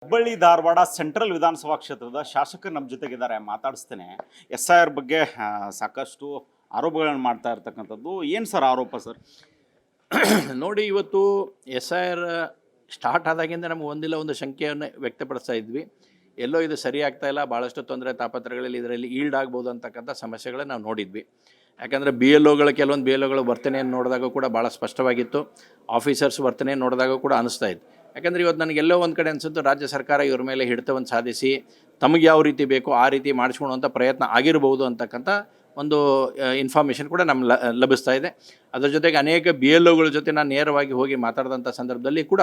Hubballi Dharwad central ವಿಧಾನಸಭಾ ಕ್ಷೇತ್ರದ ಶಾಸಕರು ನಮ್ಮ ಜೊತೆಗಿದ್ದಾರೆ, ಮಾತಾಡಿಸ್ತೇನೆ. SIR ಬಗ್ಗೆ ಸಾಕಷ್ಟು ಆರೋಪಗಳನ್ನು ಮಾಡ್ತಾ ಇರ್ತಕ್ಕಂಥದ್ದು. ಏನು ಸರ್ ಆರೋಪ ಸರ್? ನೋಡಿ, ಇವತ್ತು SIR ಸ್ಟಾರ್ಟ್ ಆದಾಗಿಂದ ನಮಗೆ ಒಂದಿಲ್ಲ ಒಂದು ಶಂಕೆಯನ್ನು ವ್ಯಕ್ತಪಡಿಸ್ತಾ ಇದ್ವಿ. ಎಲ್ಲೋ ಇದು ಸರಿ ಆಗ್ತಾ ಇಲ್ಲ, ಭಾಳಷ್ಟು ತೊಂದರೆ ತಾಪತ್ರಗಳಲ್ಲಿ ಇದರಲ್ಲಿ ಈಲ್ಡ್ ಆಗ್ಬೋದು ಅಂತಕ್ಕಂಥ ಸಮಸ್ಯೆಗಳನ್ನ ನಾವು ನೋಡಿದ್ವಿ. ಯಾಕಂದರೆ BLOಗಳು ಕೆಲವೊಂದು BLOಗಳ ವರ್ತನೆಯನ್ನು ನೋಡಿದಾಗ ಕೂಡ ಭಾಳ ಸ್ಪಷ್ಟವಾಗಿತ್ತು. ಆಫೀಸರ್ಸ್ ವರ್ತನೆ ನೋಡಿದಾಗ ಕೂಡ ಅನಿಸ್ತಾ ಇತ್ತು. ಯಾಕಂದರೆ ಇವತ್ತು ನನಗೆಲ್ಲೋ ಒಂದು ಕಡೆ ಅನಿಸುತ್ತೆ, ರಾಜ್ಯ ಸರ್ಕಾರ ಇವ್ರ ಮೇಲೆ ಹಿಡಿತವನ್ನು ಸಾಧಿಸಿ ತಮಗೆ ಯಾವ ರೀತಿ ಬೇಕೋ ಆ ರೀತಿ ಮಾಡಿಸ್ಕೊಳ್ಳುವಂಥ ಪ್ರಯತ್ನ ಆಗಿರ್ಬೋದು ಅಂತಕ್ಕಂಥ ಒಂದು ಇನ್ಫಾರ್ಮೇಷನ್ ಕೂಡ ನಮ್ಗೆ ಲಭಿಸ್ತಾ ಇದೆ. ಅದರ ಜೊತೆಗೆ ಅನೇಕ BLOಗಳ ಜೊತೆ ನಾನು ನೇರವಾಗಿ ಹೋಗಿ ಮಾತಾಡಿದಂಥ ಸಂದರ್ಭದಲ್ಲಿ ಕೂಡ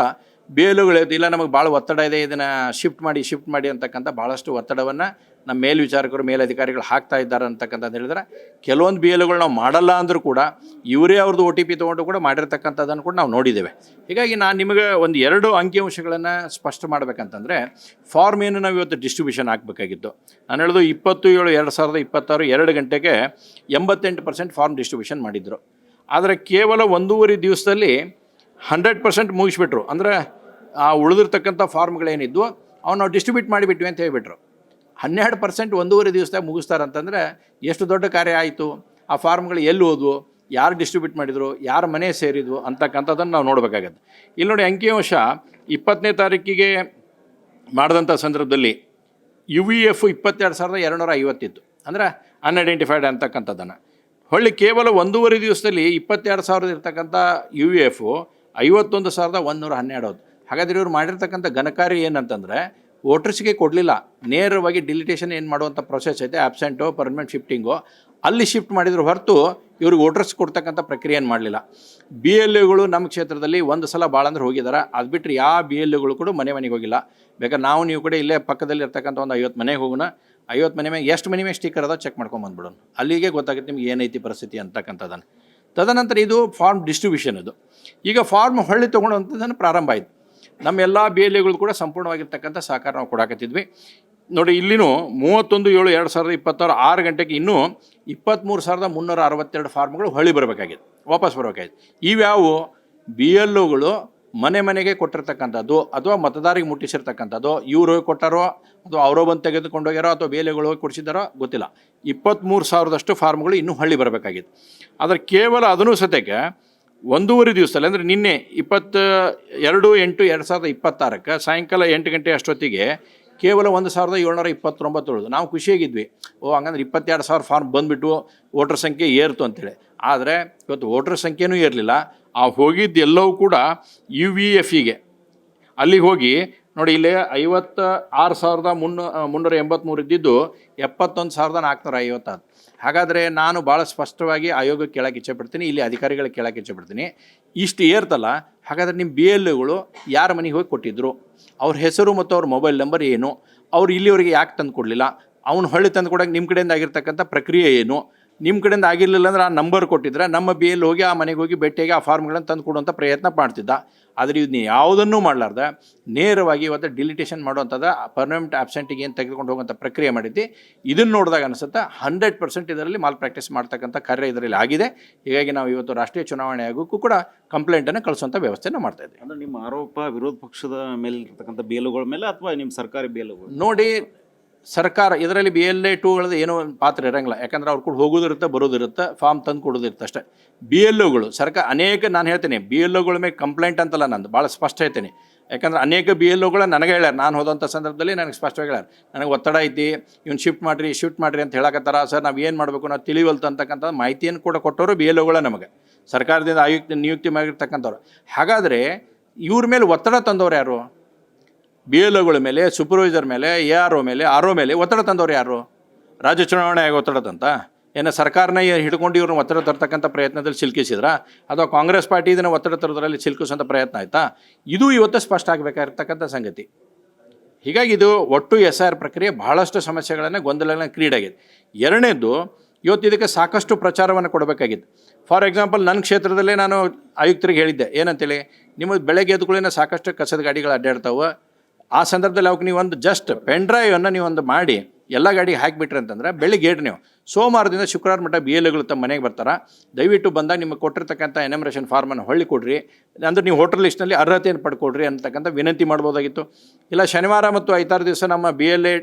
BLOಗಳು ಇಲ್ಲ, ನಮಗೆ ಭಾಳ ಒತ್ತಡ ಇದೆ, ಇದನ್ನು ಶಿಫ್ಟ್ ಮಾಡಿ ಅಂತಕ್ಕಂಥ ಭಾಳಷ್ಟು ಒತ್ತಡವನ್ನು ನಮ್ಮ ಮೇಲ್ವಿಚಾರಕರು ಮೇಲಧಿಕಾರಿಗಳು ಹಾಕ್ತಾ ಇದ್ದಾರೆ ಅಂತಕ್ಕಂಥದ್ದು ಹೇಳಿದ್ರೆ, ಕೆಲವೊಂದು BLOಗಳು ನಾವು ಮಾಡಲ್ಲ ಅಂದರೂ ಕೂಡ ಇವರೇ ಅವ್ರದ್ದು OTP ತೊಗೊಂಡು ಕೂಡ ಮಾಡಿರ್ತಕ್ಕಂಥದ್ದನ್ನು ಕೂಡ ನಾವು ನೋಡಿದ್ದೇವೆ. ಹೀಗಾಗಿ ನಾನು ನಿಮಗೆ ಒಂದು 2 ಅಂಕಿಅಂಶಗಳನ್ನು ಸ್ಪಷ್ಟ ಮಾಡಬೇಕಂತಂದರೆ, ಫಾರ್ಮ್ ಏನು ನಾವು ಇವತ್ತು ಡಿಸ್ಟ್ರಿಬ್ಯೂಷನ್ ಹಾಕಬೇಕಾಗಿತ್ತು. ನಾನು ಹೇಳೋದು 20/7/2026 2 ಗಂಟೆಗೆ 88% ಫಾರ್ಮ್ ಡಿಸ್ಟ್ರಿಬ್ಯೂಷನ್ ಮಾಡಿದ್ರು. ಆದರೆ ಕೇವಲ 1.5 ದಿವಸದಲ್ಲಿ 100% ಮುಗಿಸ್ಬಿಟ್ರು. ಅಂದರೆ ಆ ಉಳಿದಿರ್ತಕ್ಕಂಥ ಫಾರ್ಮ್ಗಳೇನಿದ್ವು ಅವ್ನು ನಾವು ಡಿಸ್ಟ್ರಿಬ್ಯೂಟ್ ಮಾಡಿಬಿಟ್ವಿ ಅಂತ ಹೇಳ್ಬಿಟ್ರು. 12% 1.5 ದಿವಸದಾಗ ಮುಗಿಸ್ತಾರಂತಂದರೆ ಎಷ್ಟು ದೊಡ್ಡ ಕಾರ್ಯ ಆಯಿತು. ಆ ಫಾರ್ಮ್ಗಳು ಎಲ್ಲಿ ಹೋದ್ವು, ಯಾರು ಡಿಸ್ಟ್ರಿಬ್ಯೂಟ್ ಮಾಡಿದರು, ಯಾರ ಮನೆ ಸೇರಿದ್ವು ಅಂತಕ್ಕಂಥದ್ದನ್ನು ನಾವು ನೋಡಬೇಕಾಗತ್ತೆ. ಇಲ್ಲಿ ನೋಡಿ, ಅಂಕಿಅಂಶ 20ನೇ ತಾರೀಕಿಗೆ ಮಾಡಿದಂಥ ಸಂದರ್ಭದಲ್ಲಿ UVF 22,250 ಇತ್ತು, ಅಂದರೆ ಅನ್ಐಡೆಂಟಿಫೈಡ್ ಅಂತಕ್ಕಂಥದ್ದನ್ನು. ಹೊಳ್ಳಿ ಕೇವಲ 1.5 ದಿವಸದಲ್ಲಿ 22,000 ಇರ್ತಕ್ಕಂಥ UVF 51,112. ಹಾಗಾದರೆ ಇವ್ರು ಮಾಡಿರ್ತಕ್ಕಂಥ ಘನಕಾರ್ಯ ಏನಂತಂದರೆ, ವೋಟರ್ಸ್ಗೆ ಕೊಡಲಿಲ್ಲ, ನೇರವಾಗಿ ಡಿಲಿಟೇಷನ್ ಏನು ಮಾಡುವಂಥ ಪ್ರೊಸೆಸ್ ಐತೆ, ಆಬ್ಸೆಂಟೋ ಪರ್ಮನೆಂಟ್ ಶಿಫ್ಟಿಂಗೋ ಅಲ್ಲಿ ಶಿಫ್ಟ್ ಮಾಡಿದ್ರು ಹೊರತು ಇವ್ರಿಗೆ ವೋಟರ್ಸ್ ಕೊಡ್ತಕ್ಕಂಥ ಪ್ರಕ್ರಿಯೆಯನ್ನು ಮಾಡಲಿಲ್ಲ. BLOಗಳು ನಮ್ಮ ಕ್ಷೇತ್ರದಲ್ಲಿ ಒಂದು ಸಲ ಭಾಳ ಅಂದ್ರೆ ಹೋಗಿದ್ದಾರೆ. ಅದು ಬಿಟ್ಟರೆ ಯಾವ BLOಗಳು ಕೂಡ ಮನೆಗೆ ಹೋಗಿಲ್ಲ. ಬೇಕಾದ್ರೆ ನೀವು ಕೂಡ ಇಲ್ಲೇ ಪಕ್ಕದಲ್ಲಿ ಇರ್ತಕ್ಕಂಥ ಒಂದು 50 ಮನೆಗೆ ಹೋಗೋಣ, 50 ಮನೆ ಮೇಲೆ ಎಷ್ಟು ಮನೆ ಮೇಲೆ ಸ್ಟಿಕ್ಕರ್ ಅದ ಚೆಕ್ ಮಾಡ್ಕೊಂಬಂದ್ಬಿಡೋಣ, ಅಲ್ಲಿಗೆ ಗೊತ್ತಾಗುತ್ತೆ ನಿಮ್ಗೆ ಏನೈತಿ ಪರಿಸ್ಥಿತಿ ಅಂತಕ್ಕಂಥದ್ದನ್ನು. ತದನಂತರ ಇದು ಫಾರ್ಮ್ ಡಿಸ್ಟ್ರಿಬ್ಯೂಷನ್. ಇದು ಈಗ ಫಾರ್ಮ್ ಹೊಳ್ಳಿ ತೊಗೊಳ್ಳೋಂಥದ್ದನ್ನು ಪ್ರಾರಂಭ ಆಯಿತು. ನಮ್ಮ ಎಲ್ಲ BLOಗಳು ಕೂಡ ಸಂಪೂರ್ಣವಾಗಿರ್ತಕ್ಕಂಥ ಸಹಕಾರ ನಾವು ಕೊಡಾಕತ್ತಿದ್ವಿ. ನೋಡಿ, ಇಲ್ಲಿನೂ 31/7/2026 6 ಗಂಟೆಗೆ ಇನ್ನೂ 23,362 ಫಾರ್ಮ್ಗಳು ಹೊಳ್ಳಿ ಬರಬೇಕಾಗಿದೆ, ವಾಪಸ್ ಬರಬೇಕಾಗಿದೆ. ಇವ್ಯಾವು BLOಗಳು ಮನೆಗೆ ಕೊಟ್ಟಿರ್ತಕ್ಕಂಥದ್ದು ಅಥವಾ ಮತದಾರಿಗೆ ಮುಟ್ಟಿಸಿರ್ತಕ್ಕಂಥದ್ದು, ಇವ್ರು ಹೋಗಿ ಕೊಟ್ಟಾರೋ ಅಥವಾ ಅವರೋ ಬಂದು ತೆಗೆದುಕೊಂಡೋಗ್ಯಾರೋ ಅಥವಾ BLOಗಳು ಹೋಗಿ ಕೊಡಿಸಿದಾರೋ ಗೊತ್ತಿಲ್ಲ. 23,000ದಷ್ಟು ಫಾರ್ಮ್ಗಳು ಇನ್ನೂ ಹಳ್ಳಿ ಬರಬೇಕಾಗಿದೆ. ಆದರೆ ಕೇವಲ ಅದನ್ನು ಸತ್ಯಕ್ಕೆ 1.5 ದಿವಸದಲ್ಲಿ, ಅಂದರೆ ನಿನ್ನೆ 22/8/2026 ಸಾಯಂಕಾಲ 8 ಗಂಟೆ ಅಷ್ಟೊತ್ತಿಗೆ ಕೇವಲ 1,729 ಉಳಿದು. ನಾವು ಖುಷಿಯಾಗಿದ್ವಿ, ಹಂಗಂದ್ರೆ 22,000 ಫಾರ್ಮ್ ಬಂದುಬಿಟ್ಟು ವೋಟರ್ ಸಂಖ್ಯೆ ಏರ್ತು ಅಂತೇಳಿ. ಆದರೆ ಇವತ್ತು ವೋಟರ್ ಸಂಖ್ಯೆನೂ ಏರಲಿಲ್ಲ. ಆ ಹೋಗಿದ್ದೆಲ್ಲವೂ ಕೂಡ UVFಗೆ ಅಲ್ಲಿಗೆ ಹೋಗಿ ನೋಡಿ, ಇಲ್ಲಿ 56,383 ಇದ್ದಿದ್ದು 71,450 ಆದ. ಹಾಗಾದರೆ ನಾನು ಭಾಳ ಸ್ಪಷ್ಟವಾಗಿ ಆಯೋಗಕ್ಕೆ ಕೇಳೋಕ್ಕೆ ಇಚ್ಛೆಪಡ್ತೀನಿ, ಇಲ್ಲಿ ಅಧಿಕಾರಿಗಳಿಗೆ ಕೇಳೋಕ್ಕೆ ಇಚ್ಛೆಪಡ್ತೀನಿ, ಇಷ್ಟು ಏರ್ತಲ್ಲ, ಹಾಗಾದರೆ ನಿಮ್ಮ BLOಗಳು ಯಾರ ಮನೆಗೆ ಹೋಗಿ ಕೊಟ್ಟಿದ್ರು, ಅವ್ರ ಹೆಸರು ಮತ್ತು ಅವ್ರ ಮೊಬೈಲ್ ನಂಬರ್ ಏನು, ಅವ್ರು ಇಲ್ಲಿವರೆಗೆ ಯಾಕೆ ತಂದು ಕೊಡಲಿಲ್ಲ, ಅವ್ನು ಹೊಳ್ಳಿ ತಂದು ಕೊಡೋಕೆ ನಿಮ್ಮ ಕಡೆಯಿಂದ ಆಗಿರ್ತಕ್ಕಂಥ ಪ್ರಕ್ರಿಯೆ ಏನು, ನಿಮ್ಮ ಕಡೆಯಿಂದ ಆಗಿರಲಿಲ್ಲ ಅಂದ್ರೆ ಆ ನಂಬರ್ ಕೊಟ್ಟಿದ್ರೆ ನಮ್ಮ BLO ಹೋಗಿ ಆ ಮನೆಗೆ ಹೋಗಿ ಭೇಟಿಯಾಗಿ ಆ ಫಾರ್ಮ್ಗಳನ್ನು ತಂದು ಕೊಡುವಂಥ ಪ್ರಯತ್ನ ಮಾಡ್ತಿದ್ದ. ಆದರೆ ಇದನ್ನ ಯಾವುದನ್ನೂ ಮಾಡಲಾರ್ದೆ ನೇರವಾಗಿ ಇವತ್ತು ಡಿಲಿಟೇಷನ್ ಮಾಡುವಂಥದ್ದು, ಪರ್ಮನೆಂಟ್ ಆಬ್ಸೆಂಟಿಗೆ ಏನು ತೆಗೆದುಕೊಂಡು ಹೋಗುವಂಥ ಪ್ರಕ್ರಿಯೆ ಮಾಡಿದ್ದು. ಇದನ್ನು ನೋಡಿದಾಗ ಅನಿಸುತ್ತೆ 100% ಇದರಲ್ಲಿ ಮಾಲ್ ಪ್ರಾಕ್ಟೀಸ್ ಮಾಡ್ತಕ್ಕಂಥ ಕಾರ್ಯ ಇದರಲ್ಲಿ ಆಗಿದೆ. ಹೀಗಾಗಿ ನಾವು ಇವತ್ತು ರಾಷ್ಟ್ರೀಯ ಚುನಾವಣೆ ಆಯೋಗಕ್ಕೂ ಕೂಡ ಕಂಪ್ಲೇಂಟನ್ನು ಕಳಿಸುವಂಥ ವ್ಯವಸ್ಥೆನ ಮಾಡ್ತಾ ಇದ್ದೀವಿ. ಅಂದರೆ ನಿಮ್ಮ ಆರೋಪ ವಿರೋಧ ಪಕ್ಷದ ಮೇಲೆ ಇರ್ತಕ್ಕಂಥ BLOಗಳ ಮೇಲೆ ಅಥವಾ ನಿಮ್ಮ ಸರ್ಕಾರಿ BLOಗಳು? ನೋಡಿ, ಸರ್ಕಾರ ಇದರಲ್ಲಿ BLA2ಗಳದ್ದು ಏನೋ ಪಾತ್ರ ಇರೋಂಗಿಲ್ಲ. ಯಾಕಂದ್ರೆ ಅವ್ರು ಕೂಡ ಹೋಗೋದಿರುತ್ತೆ, ಬರೋದಿರುತ್ತೆ, ಫಾರ್ಮ್ ತಂದು ಕೊಡೋದಿರುತ್ತೆ ಅಷ್ಟೇ. BLOಗಳು ಸರ್ಕಾರ ಅನೇಕ, ನಾನು ಹೇಳ್ತೀನಿ BLOಗಳ ಮೇಲೆ ಕಂಪ್ಲೇಂಟ್ ಅಂತಲ್ಲ, ನಂದು ಭಾಳ ಸ್ಪಷ್ಟ ಹೇಳ್ತೀನಿ. ಯಾಕಂದ್ರೆ ಅನೇಕ BLOಗಳು ನನಗೆ ಹೇಳ್ಯಾರ, ನಾನು ಹೋದಂಥ ಸಂದರ್ಭದಲ್ಲಿ ನನಗೆ ಸ್ಪಷ್ಟವಾಗಿ ಹೇಳ್ಯಾರ, ನನಗೆ ಒತ್ತಡ ಐತಿ, ಇವ್ನು ಶಿಫ್ಟ್ ಮಾಡಿರಿ ಅಂತ ಹೇಳಕತ್ತಾರ ಸರ್, ನಾವು ಏನು ಮಾಡಬೇಕು ನಾವು ತಿಳಿವಲ್ತು ಅಂತಕ್ಕಂಥ ಮಾಹಿತಿಯನ್ನು ಕೂಡ ಕೊಟ್ಟವರು BLOಗಳು ನಮಗೆ, ಸರ್ಕಾರದಿಂದ ನಿಯುಕ್ತಿ ಮಾಡಿರ್ತಕ್ಕಂಥವ್ರು. ಹಾಗಾದರೆ ಇವ್ರ ಮೇಲೆ ಒತ್ತಡ ತಂದವ್ರು ಯಾರು? BLOಗಳ ಮೇಲೆ, ಸೂಪರ್ವೈಸರ್ ಮೇಲೆ, ARO ಮೇಲೆ, RO ಮೇಲೆ ಒತ್ತಡ ತಂದವ್ರು ಯಾರು? ರಾಜ್ಯ ಚುನಾವಣೆ ಆಗಿ ಒತ್ತಡ ತಂತ ಏನು ಸರ್ಕಾರನ ಹಿಡ್ಕೊಂಡು ಇವ್ರನ್ನ ಒತ್ತಡ ತರ್ತಕ್ಕಂಥ ಪ್ರಯತ್ನದಲ್ಲಿ ಸಿಲುಕಿಸಿದ್ರಾ, ಅಥವಾ ಕಾಂಗ್ರೆಸ್ ಪಾರ್ಟಿ ಇದನ್ನು ಒತ್ತಡ ತರೋದ್ರಲ್ಲಿ ಸಿಲುಕಿಸುವಂಥ ಪ್ರಯತ್ನ ಆಯಿತಾ? ಇದು ಇವತ್ತು ಸ್ಪಷ್ಟ ಆಗಬೇಕಾಗಿರ್ತಕ್ಕಂಥ ಸಂಗತಿ. ಹೀಗಾಗಿ ಇದು ಒಟ್ಟು SIR ಪ್ರಕ್ರಿಯೆ ಭಾಳಷ್ಟು ಸಮಸ್ಯೆಗಳನ್ನು, ಗೊಂದಲಗಳನ್ನು ಕ್ರಿಯೇಟ್ ಆಗಿದೆ. ಎರಡನೇದು, ಇವತ್ತು ಇದಕ್ಕೆ ಸಾಕಷ್ಟು ಪ್ರಚಾರವನ್ನು ಕೊಡಬೇಕಾಗಿತ್ತು. ಫಾರ್ ಎಕ್ಸಾಂಪಲ್, ನನ್ನ ಕ್ಷೇತ್ರದಲ್ಲೇ ನಾನು ಆಯುಕ್ತರಿಗೆ ಹೇಳಿದ್ದೆ ಏನಂತೇಳಿ, ನಿಮ್ಮದು ಬೆಳಗ್ಗೆ ಎದ್ಕೊಳ್ಳೇನೆ ಸಾಕಷ್ಟು ಕಸದ ಗಾಡಿಗಳು ಅಡ್ಡಾಡ್ತಾವೆ. ಆ ಸಂದರ್ಭದಲ್ಲಿ ಅವಕ್ಕೆ ನೀವು ಒಂದು ಜಸ್ಟ್ ಪೆನ್ ಡ್ರೈವನ್ನು ನೀವೊಂದು ಮಾಡಿ ಎಲ್ಲ ಗಾಡಿಗೆ ಹಾಕಿಬಿಟ್ರಿ ಅಂತಂದ್ರೆ ಬೆಳಿಗ್ಗೆ ಏಡ್ರಿ ನೀವು ಸೋಮವಾರದಿಂದ ಶುಕ್ರವಾರ ಮಟ್ಟ ಬಿ ಎಲ್ ಎಗಳು ತಮ್ಮ ಮನೆಗೆ ಬರ್ತಾರೆ. ದಯವಿಟ್ಟು ಬಂದಾಗ ನಿಮಗೆ ಕೊಟ್ಟಿರ್ತಕ್ಕಂಥ ಎನಮರೇಷನ್ ಫಾರ್ಮನ್ನು ಹೊಳ್ಳಿ ಕೊಡ್ರಿ, ಅಂದರೆ ನೀವು ಹೋಟೆಲ್ ಲಿಸ್ಟ್ನಲ್ಲಿ ಅರ್ಹತೆಯನ್ನು ಪಡ್ಕೊಡ್ರಿ ಅಂತಕ್ಕಂಥ ವಿನಂತಿ ಮಾಡ್ಬೋದಾಗಿತ್ತು. ಇಲ್ಲ ಶನಿವಾರ ಮತ್ತು ಐತಾರು ದಿವಸ ನಮ್ಮ ಬಿ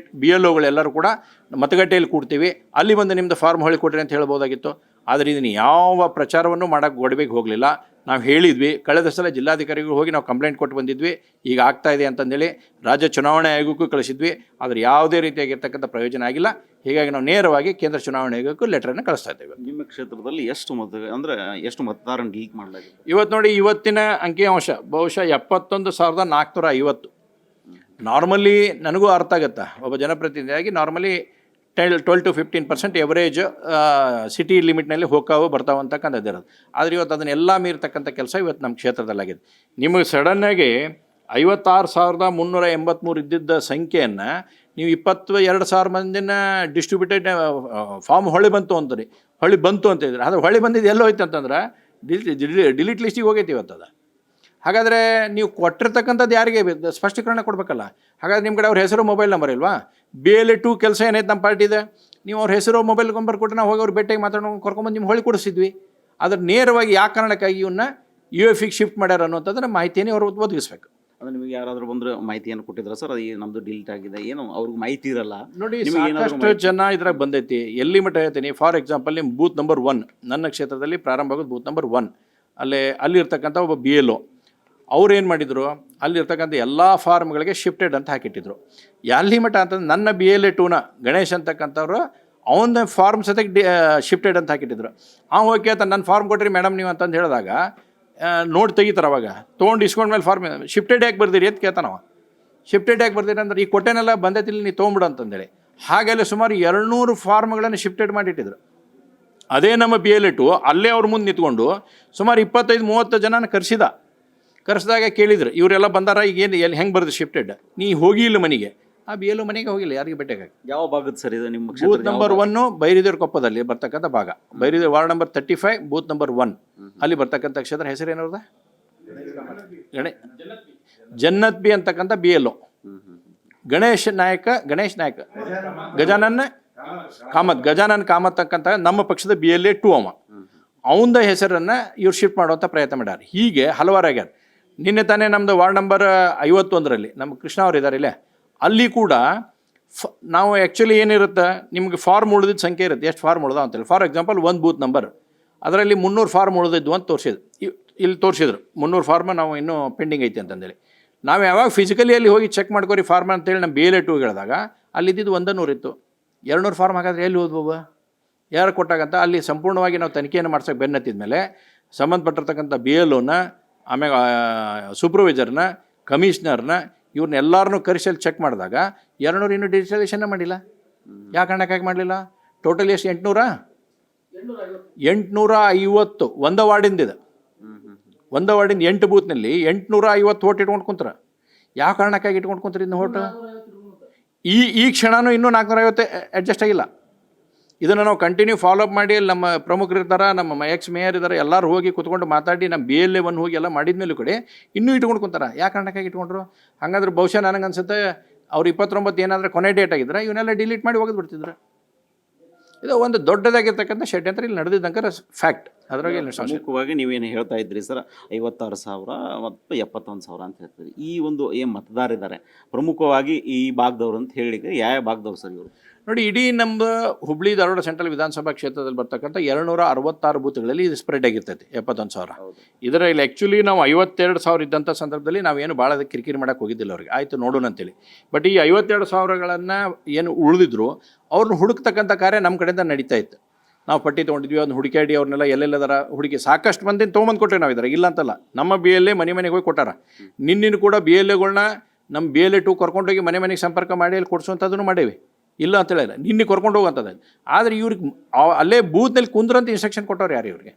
ಎಲ್ ಒಗಳೆಲ್ಲರೂ ಕೂಡ ಮತಗಟ್ಟೆಯಲ್ಲಿ ಕೂಡ್ತೀವಿ, ಅಲ್ಲಿ ಬಂದು ನಿಮ್ಮದು ಫಾರ್ಮ್ ಹೊಳ್ಳಿ ಕೊಡ್ರಿ ಅಂತ ಹೇಳ್ಬೋದಾಗಿತ್ತು. ಆದರೆ ಇದನ್ನು ಯಾವ ಪ್ರಚಾರವನ್ನು ಮಾಡೋಕ್ಕೆ ಗೋಡಬೇಕು ಹೋಗಲಿಲ್ಲ. ನಾವು ಹೇಳಿದ್ವಿ, ಕಳೆದ ಸಲ ಜಿಲ್ಲಾಧಿಕಾರಿಗಳು ಹೋಗಿ ನಾವು ಕಂಪ್ಲೇಂಟ್ ಕೊಟ್ಟು ಬಂದಿದ್ವಿ, ಈಗ ಆಗ್ತಾ ಇದೆ ಅಂತಂದೇಳಿ ರಾಜ್ಯ ಚುನಾವಣಾ ಆಯೋಗಕ್ಕೂ ಕಳಿಸಿದ್ವಿ. ಆದರೆ ಯಾವುದೇ ರೀತಿಯಾಗಿರ್ತಕ್ಕಂಥ ಪ್ರಯೋಜನ ಆಗಿಲ್ಲ. ಹೀಗಾಗಿ ನಾವು ನೇರವಾಗಿ ಕೇಂದ್ರ ಚುನಾವಣಾ ಆಯೋಗಕ್ಕೂ ಲೆಟರನ್ನು ಕಳಿಸ್ತಾ ಇದ್ದೇವೆ. ನಿಮ್ಮ ಕ್ಷೇತ್ರದಲ್ಲಿ ಎಷ್ಟು ಮತದಾರನ ಲೀಕ್ ಮಾಡಲಾಗಿದೆ ಇವತ್ತು ನೋಡಿ, ಇವತ್ತಿನ ಅಂಕಿಅಂಶ ಬಹುಶಃ 71,450. ನಾರ್ಮಲಿ ನನಗೂ ಅರ್ಥ ಆಗುತ್ತಾ, ಒಬ್ಬ ಜನಪ್ರತಿನಿಧಿಯಾಗಿ ನಾರ್ಮಲಿ 12 to 15% ಎವರೇಜ್ ಸಿಟಿ ಲಿಮಿಟ್ನಲ್ಲಿ ಹೋಗ್ತಾವೆ ಬರ್ತಾವೆ ಅಂತಕ್ಕಂಥದ್ದು ಇರೋದು. ಆದರೆ ಇವತ್ತು ಅದನ್ನೆಲ್ಲ ಮೀರ್ತಕ್ಕಂಥ ಕೆಲಸ ಇವತ್ತು ನಮ್ಮ ಕ್ಷೇತ್ರದಲ್ಲಾಗಿದೆ. ನಿಮಗೆ ಸಡನ್ನಾಗಿ 56,383 ಇದ್ದಿದ್ದ ಸಂಖ್ಯೆಯನ್ನು ನೀವು 22,000 ಮಂದಿನ ಡಿಸ್ಟ್ರಿಬ್ಯೂಟೆಡ್ ಫಾರ್ಮ್ ಹೊಳ್ಳಿ ಬಂತು ಅಂತ ಇದ್ರೆ, ಅದು ಹೊಳ್ಳಿ ಬಂದಿದ್ದು ಎಲ್ಲೋ ಹೋಯ್ತು ಅಂತಂದ್ರೆ ಡಿಲೀಟ್ ಲಿಸ್ಟಿಗೆ ಹೋಗೈತಿ ಇವತ್ತು ಅದು. ಹಾಗಾದರೆ ನೀವು ಕೊಟ್ಟಿರ್ತಕ್ಕಂಥದ್ದು ಯಾರಿಗೆ ಸ್ಪಷ್ಟೀಕರಣ ಕೊಡಬೇಕಲ್ಲ. ಹಾಗಾದ್ರೆ ನಿಮ್ಮ ಕಡೆ ಅವ್ರ ಹೆಸರು ಮೊಬೈಲ್ ನಂಬರ್ ಇಲ್ವಾ? BLA2 ಕೆಲಸ ಏನೈತೆ ನಮ್ಮ ಪಾರ್ಟಿದೆ, ನೀವು ಅವ್ರ ಹೆಸರು ಮೊಬೈಲ್ ನಂಬರ್ ಕೊಟ್ಟು ನಾವು ಹೋಗಿ ಅವ್ರು ಭೇಟಿಯಾಗಿ ಮಾತಾಡೋದು ಕರ್ಕೊಂಬಂದು ನಿಮ್ಮ ಹೊಳ್ಳಿ ಕೊಡಿಸಿದ್ವಿ. ಅದ್ರ ನೇರವಾಗಿ ಯಾವ ಕಾರಣಕ್ಕಾಗಿ ಇವನ್ನ UFಗೆ ಶಿಫ್ಟ್ ಮಾಡ್ಯಾರ ಅನ್ನೋಂಥದ್ರ ಮಾಹಿತಿಯನ್ನು ಅವರು ಒದಗಿಸ್ಬೇಕು. ಅದು ನಿಮಗೆ ಯಾರಾದರೂ ಬಂದರೆ ಮಾಹಿತಿಯನ್ನು ಕೊಟ್ಟಿದ್ರೆ ಸರ್, ಅದು ನಮ್ಮದು ಡಿಲೀಟ್ ಆಗಿದೆ ಏನೋ ಅವ್ರಿಗೆ ಮಾಹಿತಿ ಇರಲ್ಲ. ನೋಡಿ, ಸಾಕಷ್ಟು ಜನ ಇದ್ರಾಗ ಬಂದೈತಿ. ಎಲ್ಲಿ ಮಟ್ಟ ಹೇಳ್ತೀನಿ, ಫಾರ್ ಎಕ್ಸಾಂಪಲ್ ನಿಮ್ಮ ಬೂತ್ ನಂಬರ್ 1, ನನ್ನ ಕ್ಷೇತ್ರದಲ್ಲಿ ಪ್ರಾರಂಭ ಆಗೋದು ಬೂತ್ ನಂಬರ್ 1, ಅಲ್ಲಿರ್ತಕ್ಕಂಥ ಒಬ್ಬ BLO ಅವ್ರು ಏನು ಮಾಡಿದರು, ಅಲ್ಲಿರ್ತಕ್ಕಂಥ ಎಲ್ಲ ಫಾರ್ಮ್ಗಳಿಗೆ ಶಿಫ್ಟೆಡ್ ಅಂತ ಹಾಕಿಟ್ಟಿದ್ರು. ಎಲ್ಲಿ ಮಟ್ಟ ಅಂತಂದ್ರೆ ನನ್ನ BLA2ನ ಗಣೇಶ್ ಅಂತಕ್ಕಂಥವ್ರು ಅವನ ಫಾರ್ಮ್ ಸತೆಗೆ ಶಿಫ್ಟೆಡ್ ಅಂತ ಹಾಕಿಟ್ಟಿದ್ರು. ಹೋಗಿ ಕೇಳ್ತಾನೆ, ನನ್ನ ಫಾರ್ಮ್ ಕೊಟ್ರಿ ಮೇಡಮ್ ನೀವು ಅಂತಂದು ಹೇಳಿದಾಗ ನೋಡಿ ತೆಗಿತಾರೆ. ಅವಾಗ ತೊಗೊಂಡು ಇಸ್ಕೊಂಡ್ಮೇಲೆ ಫಾರ್ಮ್ ಶಿಫ್ಟೆಡ್ ಯಾಕೆ ಬರ್ದಿರಿ ಅಂತ ಕೇಳ್ತಾನವ. ಶಿಫ್ಟೆಡ್ ಯಾಕೆ ಬರ್ದಿರಿ ಅಂದ್ರೆ, ಈ ಕೊಟ್ಟೆನೆಲ್ಲ ಬಂದೈತಿಲ್ಲ ನೀ ತೊಗೊಂಬಿಡು ಅಂತಂದೇಳಿ. ಹಾಗೆಲ್ಲ ಸುಮಾರು 200 ಫಾರ್ಮ್ಗಳನ್ನು ಶಿಫ್ಟೆಡ್ ಮಾಡಿಟ್ಟಿದ್ರು. ಅದೇ ನಮ್ಮ BLA2 ಅಲ್ಲೇ ಅವ್ರ ಮುಂದೆ ನಿಂತ್ಕೊಂಡು ಸುಮಾರು 25-30 ಜನನ ಕರೆಸಿದಾಗ ಕೇಳಿದ್ರು, ಇವರೆಲ್ಲ ಬಂದಾರ, ಈಗ ಏನು ಎಲ್ಲಿ ಹೆಂಗೆ ಬರ್ದು ಶಿಫ್ಟೆಡ್, ನೀ ಹೋಗಿಲ್ಲ ಮನೆಗೆ. ಆ BLO ಮನೆಗೆ ಹೋಗಿಲ್ಲ, ಯಾರಿಗೆ ಭೇಟಿಯಾಗಿ. ಯಾವ ಭಾಗದ ಸರ್ ಇದು ನಿಮ್ಮ ಬೂತ್ ನಂಬರ್ 1 ಬೈರಿದೇವ್ರ ಕೊಪ್ಪದಲ್ಲಿ ಬರ್ತಕ್ಕಂಥ ಭಾಗ, ಬೈರಿದೇವ್ರ ವಾರ್ಡ್ ನಂಬರ್ 35 ಬೂತ್ ನಂಬರ್ 1 ಅಲ್ಲಿ ಬರ್ತಕ್ಕಂಥ ಕ್ಷೇತ್ರ ಹೆಸರು ಏನವ್ರದ ಜನ್ನತ್ ಬಿ ಅಂತಕ್ಕಂಥ BLO. ಗಣೇಶ್ ನಾಯಕ ಗಜಾನನ್ ಕಾಮತ್ ಅಂತಕ್ಕಂಥ ನಮ್ಮ ಪಕ್ಷದ BLA2 ಅವಂದ ಹೆಸರನ್ನು ಇವ್ರು ಶಿಫ್ಟ್ ಮಾಡುವಂಥ ಪ್ರಯತ್ನ ಮಾಡ್ಯಾರ. ಹೀಗೆ ಹಲವಾರು ಆಗ್ಯಾರ. ನಿನ್ನೆ ತಾನೇ ನಮ್ಮದು ವಾರ್ಡ್ ನಂಬರ್ 51ರಲ್ಲಿ ನಮ್ಮ ಕೃಷ್ಣ ಅವರು ಇದ್ದಾರೆ ಇಲ್ಲೇ, ಅಲ್ಲಿ ಕೂಡ ನಾವು ಆ್ಯಕ್ಚುಲಿ ಏನಿರುತ್ತೆ, ನಿಮಗೆ ಫಾರ್ಮ್ ಉಳಿದಿದ್ದ ಸಂಖ್ಯೆ ಇರುತ್ತೆ, ಎಷ್ಟು ಫಾರ್ಮ್ ಉಳ್ದ ಅಂತೇಳಿ. ಫಾರ್ ಎಕ್ಸಾಂಪಲ್ 1 ಬೂತ್ ನಂಬರ್, ಅದರಲ್ಲಿ 300 ಫಾರ್ಮ್ ಉಳಿದಿದ್ದು ಅಂತ ಇಲ್ಲಿ ತೋರಿಸಿದ್ರು. 300 ಫಾರ್ಮ್ ನಾವು ಇನ್ನೂ ಪೆಂಡಿಂಗ್ ಐತಿ ಅಂತಂದೇಳಿ. ನಾವು ಯಾವಾಗ ಫಿಸಿಕಲಿ ಅಲ್ಲಿ ಹೋಗಿ ಚೆಕ್ ಮಾಡ್ಕೊರಿ ಫಾರ್ಮ್ ಅಂತೇಳಿ ನಮ್ಮ BLA2 ಹೇಳಿದಾಗ ಅಲ್ಲಿದ್ದು 100 ಇತ್ತು. 200 ಫಾರ್ಮ್ ಹಾಗಾದ್ರೆ ಎಲ್ಲಿ ಹೋದ್ಬೋವ, ಯಾರು ಕೊಟ್ಟಾಗಂತ ಅಲ್ಲಿ ಸಂಪೂರ್ಣವಾಗಿ ನಾವು ತನಿಖೆಯನ್ನು ಮಾಡ್ಸೋಕೆ ಬೆನ್ನತ್ತಿದ ಮೇಲೆ ಸಂಬಂಧಪಟ್ಟಿರ್ತಕ್ಕಂಥ BLOನ, ಆಮೇಲೆ ಸೂಪರ್ವೈಸರ್ನ, ಕಮಿಷನರ್ನ, ಇವ್ರನ್ನೆಲ್ಲರನ್ನೂ ಕರೆಸಿ ಅಲ್ಲಿ ಚೆಕ್ ಮಾಡಿದಾಗ 200 ಇನ್ನೂ ಡಿಜಿಟಲೈಸೇಷನ್ ಮಾಡಿಲ್ಲ. ಯಾವ ಕಾರಣಕ್ಕಾಗಿ ಮಾಡಲಿಲ್ಲ? ಟೋಟಲ್ ಎಷ್ಟು? 850 ಒಂದ ವಾರ್ಡಿಂದಿದೆ. ಒಂದ ವಾರ್ಡಿಂದ 8 ಬೂತ್ನಲ್ಲಿ 850 ಓಟ್ ಇಟ್ಕೊಂಡು ಕುಂತಾರೆ. ಯಾವ ಕಾರಣಕ್ಕಾಗಿ ಇಟ್ಕೊಂಡು ಕುಂತಾರೆ ಇನ್ನು ಓಟು? ಈ ಕ್ಷಣನೂ ಇನ್ನೂ 450 ಅಡ್ಜಸ್ಟ್ ಆಗಿಲ್ಲ. ಇದನ್ನು ನಾವು ಕಂಟಿನ್ಯೂ ಫಾಲೋಅಪ್ ಮಾಡಿ, ನಮ್ಮ ಪ್ರಮುಖರು ಇರ್ತಾರೆ, ನಮ್ಮ ಎಕ್ಸ್ ಮೇಯರ್ ಇದ್ದಾರೆ, ಎಲ್ಲರೂ ಹೋಗಿ ಕೂತ್ಕೊಂಡು ಮಾತಾಡಿ ನಮ್ಮ BLA1 ಹೋಗಿ ಎಲ್ಲ ಮಾಡಿದ್ಮೇಲೆ ಕಡೆ ಇನ್ನೂ ಇಟ್ಕೊಂಡು ಕುಂತಾರೆ. ಯಾವ ಕಾರಣಕ್ಕಾಗಿ ಇಟ್ಕೊಂಡ್ರು? ಹಾಗಾದ್ರೆ ಬಹುಶಃ ನನಗೆ ಅನ್ಸುತ್ತೆ ಅವ್ರು 29 ಏನಾದರೂ ಕೊನೆ ಡೇಟ್ ಆಗಿದ್ರೆ ಇವನ್ನೆಲ್ಲ ಡಿಲೀಟ್ ಮಾಡಿ ಹೋಗೋದು ಬಿಡ್ತಿದ್ರು. ಇದು ಒಂದು ದೊಡ್ಡದಾಗಿರ್ತಕ್ಕಂಥ ಷಡ್ಯಂತ್ರ ಇಲ್ಲಿ ನಡೆದಿದ್ದಂಗೆ ಫ್ಯಾಕ್ಟ್. ಅದರಾಗೆ ಪ್ರಮುಖವಾಗಿ ನೀವೇನು ಹೇಳ್ತಾ ಇದ್ರಿ ಸರ್, 56,000 ಮತ್ತು 71,000 ಅಂತ ಹೇಳ್ತೀರಿ. ಈ ಒಂದು ಏನು ಮತದಾರಿದ್ದಾರೆ ಪ್ರಮುಖವಾಗಿ ಈ ಭಾಗದವ್ರು ಅಂತ ಹೇಳಿದ್ರೆ ಯಾವ ಭಾಗದವ್ರು ಸರ್ ಇವರು? ನೋಡಿ, ಇಡೀ ನಮ್ಮ ಹುಬ್ಳಿ ಧಾರವಾಡ ಸೆಂಟ್ರಲ್ ವಿಧಾನಸಭಾ ಕ್ಷೇತ್ರದಲ್ಲಿ ಬರ್ತಕ್ಕಂಥ 266 ಬೂತ್ಗಳಲ್ಲಿ ಇದು ಸ್ಪ್ರೆಡ್ ಆಗಿರ್ತೈತೆ 71,000. ಇದರಲ್ಲಿ ಆ್ಯಕ್ಚುಲಿ ನಾವು 52,000 ಇದ್ದಂಥ ಸಂದರ್ಭದಲ್ಲಿ ನಾವೇನು ಭಾಳ ಕಿರಿಕಿರಿ ಮಾಡೋಕ್ಕೆ ಹೋಗಿದ್ದಿಲ್ಲ ಅವ್ರಿಗೆ, ಆಯಿತು ನೋಡೋಣ ಅಂತೇಳಿ. ಬಟ್ ಈ 52,000ಗಳನ್ನು ಏನು ಉಳಿದಿದ್ರು ಅವ್ರನ್ನ ಹುಡುಕ್ತಕ್ಕಂಥ ಕಾರ್ಯ ನಮ್ಮ ಕಡೆಯಿಂದ ನಡೀತಾ ಇತ್ತು. ನಾವು ಪಟ್ಟಿ ತೊಗೊಂಡಿದ್ವಿ, ಒಂದು ಹುಡುಕಾಡಿ ಅವ್ರನ್ನೆಲ್ಲ ಎಲ್ಲೆಲ್ಲದರ ಹುಡುಕಿ ಸಾಕಷ್ಟು ಮಂದಿನ ತೊಗೊಂಬಂದು ಕೊಟ್ಟರೆ ನಾವು ಇದ್ದಾರೆ, ಇಲ್ಲ ಅಂತಲ್ಲ. ನಮ್ಮ BLA ಮನೆಗೆ ಹೋಗಿ ಕೊಟ್ಟಾರ. ನಿನ್ನಿನ ಕೂಡ BLAಗಳನ್ನ ನಮ್ಮ BLA2 ಕರ್ಕೊಂಡೋಗಿ ಮನೆಗೆ ಸಂಪರ್ಕ ಮಾಡಿ ಅಲ್ಲಿ ಕೊಡಿಸುವಂಥದ್ದನ್ನು ಮಾಡೇವಿ, ಇಲ್ಲ ಅಂತ ಹೇಳಿಲ್ಲ. ನಿನ್ನೆ ಕರ್ಕೊಂಡು ಹೋಗುವಂಥದ್ದು. ಆದರೆ ಇವ್ರಿಗೆ ಅಲ್ಲೇ ಬೂತ್ನಲ್ಲಿ ಕುಂದ್ರಂತ ಇನ್ಸ್ಟ್ರಕ್ಷನ್ ಕೊಟ್ಟವ್ರು ಯಾರು ಇವ್ರಿಗೆ?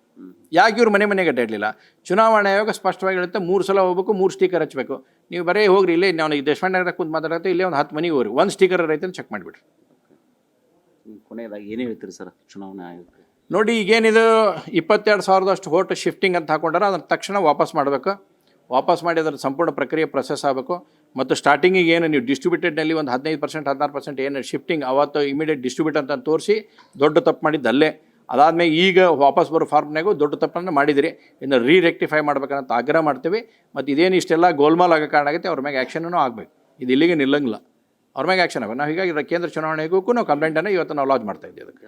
ಯಾಕೆ ಇವ್ರು ಮನೆಗೆ ಅಡ್ಡಾಡಲಿಲ್ಲ? ಚುನಾವಣಾ ಆಯೋಗ ಸ್ಪಷ್ಟವಾಗಿ ಹೇಳುತ್ತೆ 3 ಸಲ ಹೋಗ್ಬೇಕು, 3 ಸ್ಟಿಕರ್ ಹಚ್ಚಬೇಕು. ನೀವು ಬರೀ ಹೋಗ್ರಿ, ಇಲ್ಲೇ ನಾವು ಈಗ ದೇಶಪಾಂಡೆ ಕುಂತು ಮಾತಾಡತ್ತೆ, ಇಲ್ಲೇ ಒಂದು 10 ಮನೆಗೆ ಹೋಗ್ರಿ, 1 ಸ್ಟಿಕರ್ ರೈತೆ ಅಂತ ಚೆಕ್ ಮಾಡಿಬಿಡ್ರಿ. ಕೊನೆಯದಾಗಿ ಏನು ಹೇಳ್ತೀರಿ ಸರ್ ಚುನಾವಣಾ ಆಯೋಗಕ್ಕೆ? ನೋಡಿ, ಈಗೇನಿದು 22,000 ಓಟ್ ಶಿಫ್ಟಿಂಗ್ ಅಂತ ಹಾಕೊಂಡಾರ, ಅದನ್ನು ತಕ್ಷಣ ವಾಪಸ್ ಮಾಡಬೇಕು. ವಾಪಸ್ ಮಾಡಿ ಅದರ ಸಂಪೂರ್ಣ ಪ್ರಕ್ರಿಯೆ ಪ್ರೊಸೆಸ್ ಆಗಬೇಕು. ಮತ್ತು ಸ್ಟಾರ್ಟಿಂಗಿಗೆ ಏನು ನೀವು ಡಿಸ್ಟ್ರಿಬ್ಯೂಟೆಡ್ನಲ್ಲಿ ಒಂದು 15% 16% ಏನು ಶಿಫ್ಟಿಂಗ್ ಅವತ್ತು ಇಮಿಡಿಯೇಟ್ ಡಿಸ್ಟ್ರಿಬ್ಯೂಟ್ ಅಂತ ತೋರಿಸಿ ದೊಡ್ಡ ತಪ್ಪು ಮಾಡಿದ್ದು ಅಲ್ಲೇ. ಅದಾದಮೇಲೆ ಈಗ ವಾಪಸ್ ಬರೋ ಫಾರ್ಮ್ನಾಗೂ ದೊಡ್ಡ ತಪ್ಪನ್ನು ಮಾಡಿದಿರಿ, ಇನ್ನು ರೆಕ್ಟಿಫೈ ಮಾಡ್ಬೇಕಂತ ಆಗ್ರಹ ಮಾಡ್ತೀವಿ. ಮತ್ತು ಇದೇನು ಇಷ್ಟೆಲ್ಲ ಗೋಲ್ಮಾಲ್ ಆಗೋ ಕಾರಣ ಆಗುತ್ತೆ, ಅವ್ರ ಮ್ಯಾಗೆ ಆ್ಯಕ್ಷನೂ ಆಗಬೇಕು. ಇದು ಇಲ್ಲಿಗೆ ನಿಲ್ಲಂಗಿಲ್ಲ, ಅವ್ರ ಮ್ಯಾಗೆ ಆ್ಯಕ್ಷನ್ ಆಗಬೇಕು. ನಾವು ಹೀಗಾಗಿ ಕೇಂದ್ರ ಚುನಾವಣೆಗೂ ನಾವು ಕಂಪ್ಲೇಂಟನ್ನು ಇವತ್ತು ನಾವು ಲಾಂಚ್ ಮಾಡ್ತಾ ಇದ್ದೀವಿ ಅದಕ್ಕೆ.